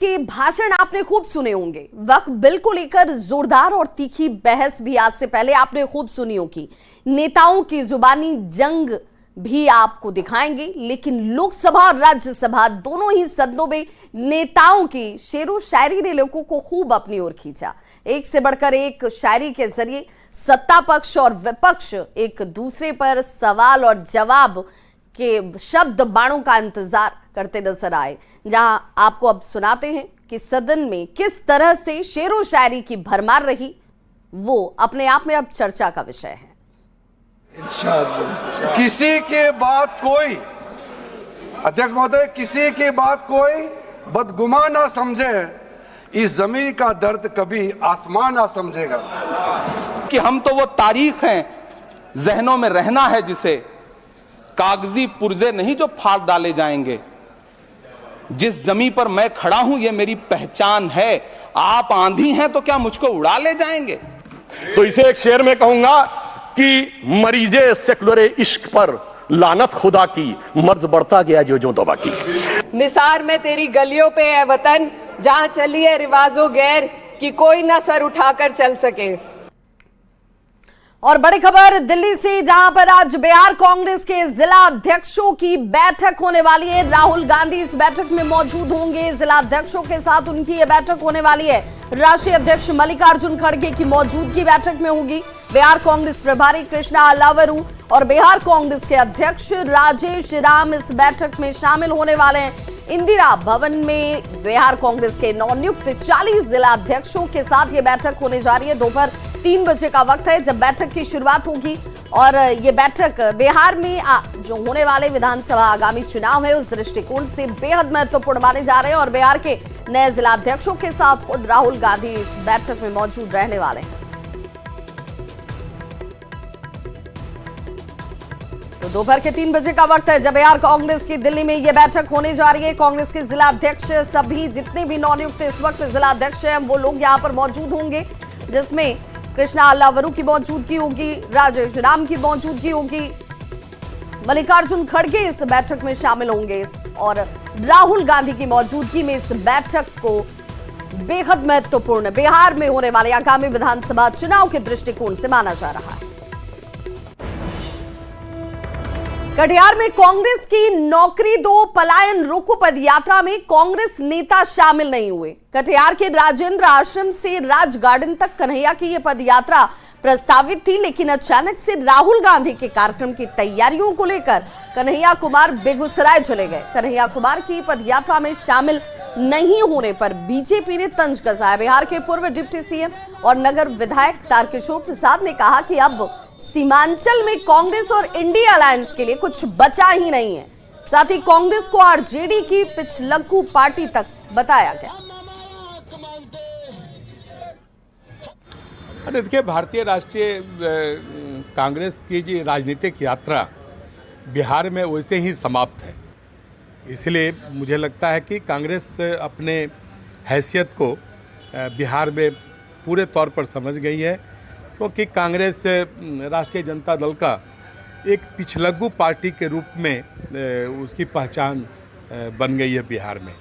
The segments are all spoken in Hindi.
के भाषण आपने खूब सुने होंगे। वक्त बिल को लेकर जोरदार और तीखी बहस भी आज से पहले आपने खूब सुनी होगी। नेताओं की जुबानी जंग भी आपको दिखाएंगे, लेकिन लोकसभा और राज्यसभा दोनों ही सदनों में नेताओं की शेरो शायरी ने लोगों को खूब अपनी ओर खींचा। एक से बढ़कर एक शायरी के जरिए सत्ता पक्ष और विपक्ष एक दूसरे पर सवाल और जवाब के शब्द बाणों का इंतजार करते नजर आए। जहां आपको अब सुनाते हैं कि सदन में किस तरह से शेरो शायरी की भरमार रही, वो अपने आप में अब चर्चा का विषय है। किसी के बात कोई, अध्यक्ष महोदय, किसी की बात कोई बदगुमा ना समझे, इस जमीन का दर्द कभी आसमान ना समझेगा। कि हम तो वो तारीख हैं, जहनों में रहना है जिसे, कागजी पुर्जे नहीं जो फाड़ डाले जाएंगे। जिस जमीन पर मैं खड़ा हूं ये मेरी पहचान है। आप आंधी हैं तो क्या मुझको उड़ा ले जाएंगे? तो इसे एक शेर में कहूंगा कि मरीजे सेकुलर इश्क पर लानत खुदा की, मर्ज बढ़ता गया जो दबा की। निसार में तेरी गलियों पे है वतन, जहां चली है रिवाजो गैर कि कोई ना सर उठाकर चल सके। और बड़ी खबर दिल्ली से, जहां पर आज बिहार कांग्रेस के जिला अध्यक्षों की बैठक होने वाली है। राहुल गांधी इस बैठक में मौजूद होंगे। जिला अध्यक्षों के साथ उनकी यह बैठक होने वाली है। राष्ट्रीय अध्यक्ष मल्लिकार्जुन खड़गे की मौजूदगी बैठक में होगी। बिहार कांग्रेस प्रभारी कृष्णा अलावरू और बिहार कांग्रेस के अध्यक्ष राजेश राम इस बैठक में शामिल होने वाले हैं। इंदिरा भवन में बिहार कांग्रेस के नवनियुक्त 40 जिला अध्यक्षों के साथ ये बैठक होने जा रही है। दोपहर 3 बजे का वक्त है जब बैठक की शुरुआत होगी। और ये बैठक बिहार में जो होने वाले विधानसभा आगामी चुनाव है उस दृष्टिकोण से बेहद महत्वपूर्ण माने जा रहे हैं। और बिहार के नए जिला अध्यक्षों के साथ खुद राहुल गांधी इस बैठक में मौजूद रहने वाले हैं। तो दोपहर के 3 बजे का वक्त है जब बिहार कांग्रेस की दिल्ली में यह बैठक होने जा रही है। कांग्रेस के जिला अध्यक्ष सभी जितने भी नवनियुक्त इस वक्त जिला अध्यक्ष हैं वो लोग यहां पर मौजूद होंगे, जिसमें कृष्णा अलावरू की मौजूदगी होगी, राजेश राम की मौजूदगी होगी, मल्लिकार्जुन खड़गे इस बैठक में शामिल होंगे और राहुल गांधी की मौजूदगी में इस बैठक को बेहद महत्वपूर्ण बिहार में होने वाले आगामी विधानसभा चुनाव के दृष्टिकोण से माना जा रहा है। कटिहार में कांग्रेस की नौकरी दो पलायन रोको पद यात्रा में कांग्रेस नेता शामिल नहीं हुए। कटिहार के राजेंद्र आश्रम से राज गार्डन तक कन्हैया की यह पद यात्रा प्रस्तावित थी, लेकिन अचानक से राहुल गांधी के कार्यक्रम की तैयारियों को लेकर कन्हैया कुमार बेगूसराय चले गए। कन्हैया कुमार की पद यात्रा में शामिल नहीं होने पर बीजेपी ने तंज कसा है। बिहार के पूर्व डिप्टी सीएम और नगर विधायक तारकिशोर प्रसाद ने कहा कि अब सीमांचल में कांग्रेस और इंडिया अलायंस के लिए कुछ बचा ही नहीं है। साथ ही कांग्रेस को आरजेडी की पिछलग्गू पार्टी तक बताया गया। देखिए, भारतीय राष्ट्रीय कांग्रेस की जो राजनीतिक यात्रा बिहार में वैसे ही समाप्त है। इसलिए मुझे लगता है कि कांग्रेस अपने हैसियत को बिहार में पूरे तौर पर समझ गई है, क्योंकि कांग्रेस राष्ट्रीय जनता दल का एक पिछलग्गू पार्टी के रूप में उसकी पहचान बन गई है बिहार में।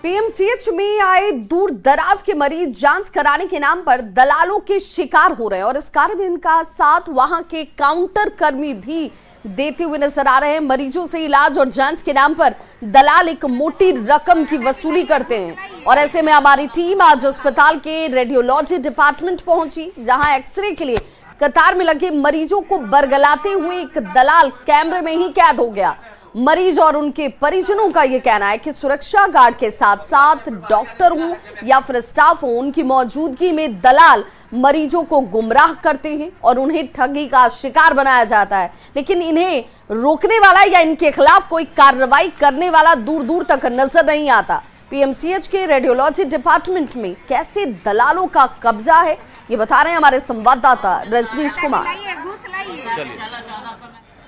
पीएमसीएच में आए दूर दराज के मरीज जांच कराने के नाम पर दलालों के शिकार हो रहे हैं और इस कार्य में इनका साथ वहां के काउंटर कर्मी भी देते हुए नजर आ रहे हैं। मरीजों से इलाज और जांच के नाम पर दलाल एक मोटी रकम की वसूली करते हैं और ऐसे में हमारी टीम आज अस्पताल के रेडियोलॉजी डिपार्टमेंट पहुंची, जहां एक्सरे के लिए कतार में लगे मरीजों को बरगलाते हुए एक दलाल कैमरे में ही कैद हो गया। मरीज और उनके परिजनों का यह कहना है कि सुरक्षा गार्ड के साथ साथ डॉक्टर हो या फिर स्टाफ हो, उनकी मौजूदगी में दलाल मरीजों को गुमराह करते हैं और उन्हें ठगी का शिकार बनाया जाता है, लेकिन इन्हें रोकने वाला या इनके खिलाफ कोई कार्रवाई करने वाला दूर दूर तक नजर नहीं आता। पीएमसीएच के रेडियोलॉजी डिपार्टमेंट में कैसे दलालों का कब्जा है, ये बता रहे हैं हमारे संवाददाता रजनीश कुमार।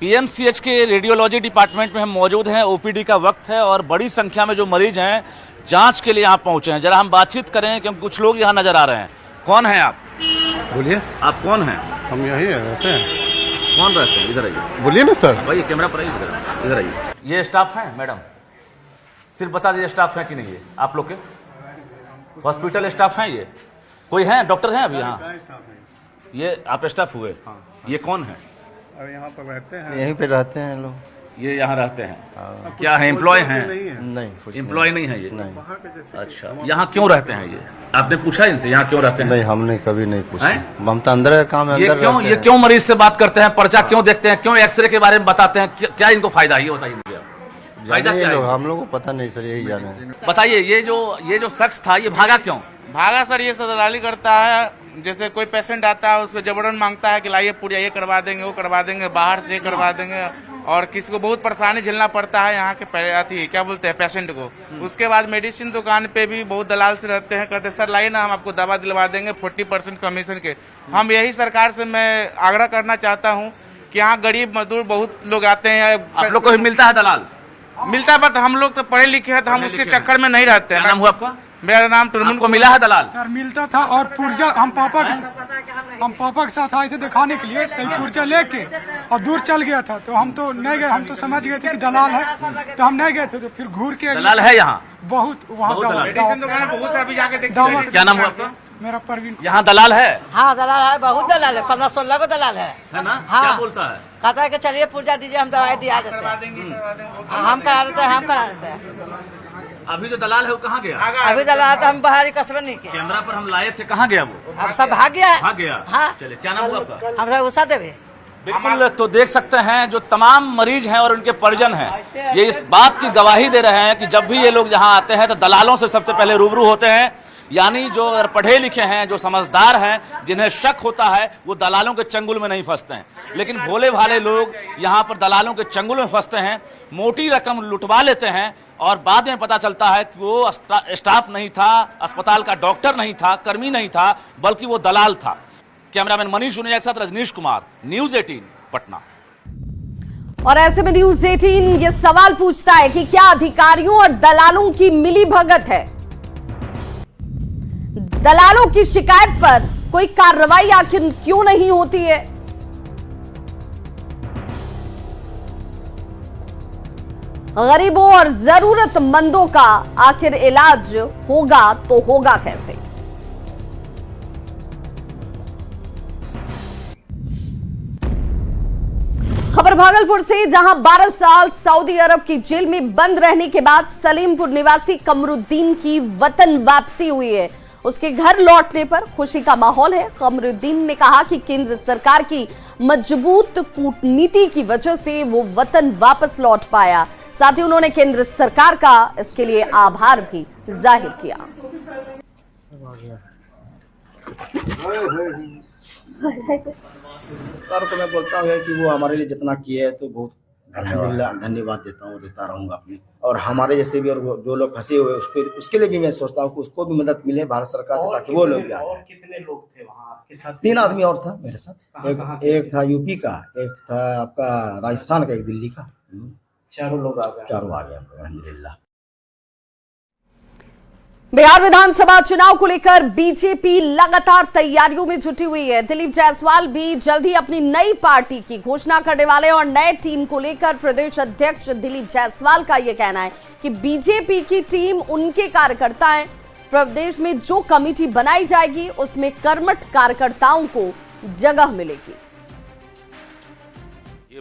पीएमसीएच के रेडियोलॉजी डिपार्टमेंट में हम मौजूद हैं। ओपीडी का वक्त है और बड़ी संख्या में जो मरीज हैं जांच के लिए यहाँ पहुंचे हैं। जरा हम बातचीत करें क्योंकि कुछ लोग यहाँ नजर आ रहे हैं। कौन हैं आप? बोलिए। आप कौन हैं? हम यहीं रहते हैं। कौन रहते हैं? इधर आइए, बोलिए ना सर। भाई कैमरा पर आइए, इधर आइए। ये स्टाफ है मैडम? सिर्फ बता दीजिए स्टाफ है कि नहीं? ये आप लोग के हॉस्पिटल स्टाफ हैं? ये कोई है? डॉक्टर हैं अभी यहाँ? ये आप स्टाफ हुए? ये कौन है? और यहाँ पर रहते हैं, यहीं पे रहते हैं लोग। ये यहाँ रहते हैं? क्या है, एम्प्लॉय हैं? नहीं, कुछ एम्प्लॉय नहीं है ये? नहीं। अच्छा, यहाँ क्यों रहते हैं ये? आपने पूछा इनसे यहाँ क्यों रहते हैं? नहीं, हमने कभी नहीं पूछा। हैं? हम तो अंदर है, काम है, ये अंदर क्यों, रहते ये हैं। क्यों मरीज से बात करते हैं? पर्चा क्यों देखते हैं? क्यों एक्सरे के बारे में बताते हैं? क्या इनको फायदा है, ये बताइए मुझे। फायदा जाने ये क्या लोग, है? हम लोग को पता नहीं सर, यही जाने हैं। बताइए, ये जो शख्स था ये भागा क्यों? भागा सर, ये दलाली करता है। जैसे कोई पेशेंट आता है उसको जबरन मांगता है कि लाइए पुर्जा, ये करवा देंगे, वो करवा देंगे, बाहर से करवा देंगे, और किसी को बहुत परेशानी झेलना पड़ता है यहाँ के क्या बोलते हैं पेशेंट को। उसके बाद मेडिसिन दुकान पे भी बहुत दलाल से रहते हैं, कहते सर लाइए ना, हम आपको दवा दिलवा देंगे 40% कमीशन के। हम यही सरकार से मैं आग्रह करना चाहता हूँ कि यहाँ गरीब मजदूर बहुत लोग आते हैं। आप लोग को भी मिलता है दलाल? मिलता है, बट हम लोग तो पढ़े लिखे हैं तो हम उसके चक्कर में नहीं रहते हैं। क्या नाम हुआ आपका? मेरा नाम टुरमुन को मिला है दलाल? सर मिलता था, और पुर्जा हम पापा के साथ आए थे दिखाने के लिए, तो पुर्जा लेके और दूर चल गया था, तो हम तो नहीं गए, हम तो समझ गए थे कि दलाल है, तो हम नहीं गए थे। तो फिर घूर के दलाल है यहाँ बहुत क्या नाम हुआ आपका? मेरा परवीन। यहाँ दलाल है? हाँ दलाल है, बहुत दलाल है, 15-16 को दलाल है ना? हाँ। क्या बोलता है? कहता है कि चलिए पुर्जा दीजिए, हम दवाई दिया देते हैं, हम करा देते हैं, हम करा देते हैं। अभी जो दलाल है वो कहाँ गया? अभी दलाल तो हम बाहरी कस्बे नहीं के, कैमरा पर हम लाए थे, कहाँ गया वो? अब सब भाग गया है। भाग गया? हाँ। चलिए, क्या नाम हुआ आपका? हम उषा देवी। बिल्कुल, तो देख सकते हैं जो तमाम मरीज हैं और उनके परिजन हैं, ये इस बात की गवाही दे रहे हैं कि जब भी ये लोग यहाँ आते हैं तो दलालों से सबसे पहले रूबरू होते हैं। यानी जो पढ़े लिखे हैं, जो समझदार हैं, जिन्हें शक होता है, वो दलालों के चंगुल में नहीं फंसते हैं। लेकिन भोले भाले लोग यहाँ पर दलालों के चंगुल में फंसते हैं, मोटी रकम लुटवा लेते हैं, और बाद में पता चलता है कि वो स्टाफ नहीं था, अस्पताल का डॉक्टर नहीं था, कर्मी नहीं था, बल्कि वो दलाल था। कैमरामैन मनीष जुनेजा के साथ रजनीश कुमार, न्यूज़ 18 पटना। और ऐसे में न्यूज़ 18 ये सवाल पूछता है कि क्या अधिकारियों और दलालों की मिली भगत है? दलालों की शिकायत पर कोई कार्रवाई आखिर क्यों नहीं होती है? गरीबों और जरूरतमंदों का आखिर इलाज होगा तो होगा कैसे? खबर भागलपुर से, जहां 12 साल सऊदी अरब की जेल में बंद रहने के बाद सलीमपुर निवासी कमरुद्दीन की वतन वापसी हुई है। उसके घर लौटने पर खुशी का माहौल है। कमरुद्दीन ने कहा कि केंद्र सरकार की मजबूत कूटनीति की वजह से वो वतन वापस लौट पाया। साथ ही उन्होंने केंद्र सरकार का इसके लिए आभार भी जाहिर किया। सरकार को मैं बोलता हूँ कि वो हमारे लिए जितना किए है तो बहुत अल्हम्दुलिल्लाह धन्यवाद देता हूँ, देता रहूँगा अपनी। और हमारे जैसे भी और जो लोग फंसे हुए उसके लिए भी मैं सोचता हूँ कि उसको भी मदद मिले भारत सरकार से, ताकि वो लोग भी आ जाए। कितने लोग थे वहाँ आपके साथ? 3 आदमी और था मेरे साथ। एक था यूपी का, एक था आपका राजस्थान का, एक दिल्ली का। 4 लोग आ गए। 4 आ गए अल्हम्दुलिल्लाह। बिहार विधानसभा चुनाव को लेकर बीजेपी लगातार तैयारियों में जुटी हुई है। दिलीप जायसवाल भी जल्द ही अपनी नई पार्टी की घोषणा करने वाले और नए टीम को लेकर प्रदेश अध्यक्ष दिलीप जायसवाल का यह कहना है कि बीजेपी की टीम उनके कार्यकर्ता हैं। प्रदेश में जो कमेटी बनाई जाएगी उसमें कर्मठ कार्यकर्ताओं को जगह मिलेगी।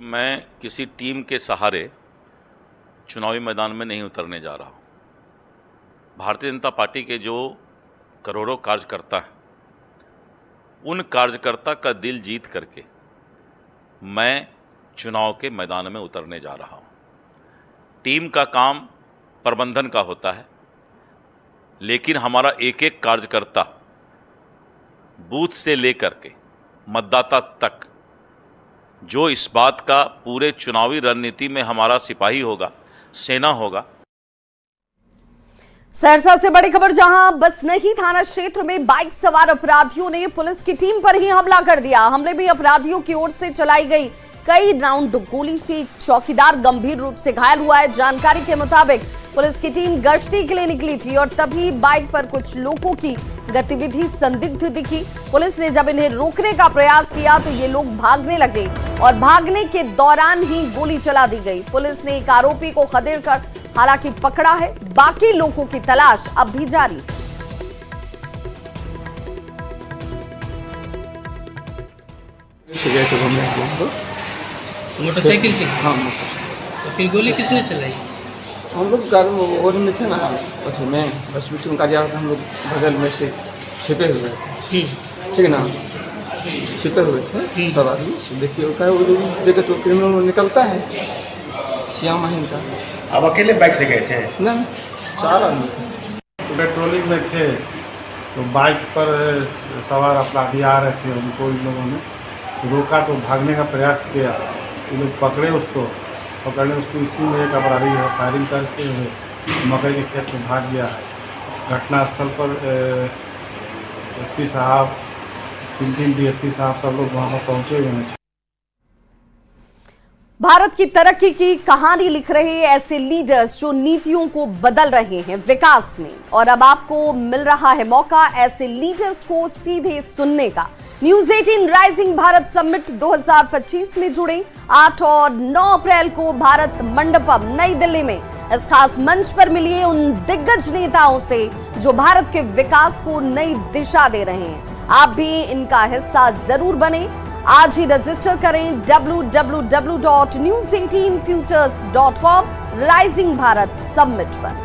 मैं किसी टीम के सहारे चुनावी मैदान में नहीं उतरने जा रहा हूं। भारतीय जनता पार्टी के जो करोड़ों कार्यकर्ता हैं, उन कार्यकर्ता का दिल जीत करके मैं चुनाव के मैदान में उतरने जा रहा हूं। टीम का काम प्रबंधन का होता है, लेकिन हमारा एक एक कार्यकर्ता बूथ से लेकर के मतदाता तक जो इस बात का पूरे चुनावी रणनीति में हमारा सिपाही होगा, सेना होगा। सहरसा से बड़ी खबर, जहां बसनही थाना क्षेत्र में बाइक सवार अपराधियों ने पुलिस की टीम पर ही हमला कर दिया। हमले में अपराधियों की ओर से चलाई गई कई राउंड गोली से एक चौकीदार गंभीर रूप से घायल हुआ है। जानकारी के मुताबिक पुलिस की टीम गश्ती के लिए निकली थी और तभी बाइक पर कुछ लोगों की गतिविधि संदिग्ध दिखी। पुलिस ने जब इन्हें रोकने का प्रयास किया तो ये लोग भागने लगे और भागने के दौरान ही गोली चला दी गई। पुलिस ने एक आरोपी को खदेड़कर हालांकि पकड़ा है। बाकी लोगों की तलाश अब भी जारी है। गए थे घूमने मोटरसाइकिल से। हाँ, तो फिर गोली किसने चलाई? हम लोग घर में थे ना, अच्छे में हॉस्पिटल का जा हम लोग बगल में से छिपे हुए, ठीक है ना, छिपे हुए थे। तब आदमी देखिए क्या देखे तो क्रिमिनल निकलता है, श्याम महिन का। अब अकेले बाइक से गए थे? ना, 4 आदमी थे। पेट्रोलिंग में थे तो बाइक पर सवार अपराधी आ रहे थे, उनको इन लोगों ने रोका तो भागने का प्रयास किया। ये लोग पकड़े उसको इसी में एक अपराधी है फायरिंग करके मकई के खेत में भाग गया है। घटनास्थल पर एसपी साहब, 3 डीएसपी साहब सब लोग वहाँ पर पहुँचे हुए हैं। भारत की तरक्की की कहानी लिख रहे ऐसे लीडर्स जो नीतियों को बदल रहे हैं विकास में, और अब आपको मिल रहा है मौका ऐसे लीडर्स को सीधे सुनने का। न्यूज़ 18 राइजिंग भारत समिट 2025 में जुड़े। 8 और 9 अप्रैल को भारत मंडपम नई दिल्ली में इस खास मंच पर मिलिए उन दिग्गज नेताओं से जो भारत के विकास को नई दिशा दे रहे हैं। आप भी इनका हिस्सा जरूर बने। आज ही रजिस्टर करें www.news18futures.com राइजिंग भारत समिट पर।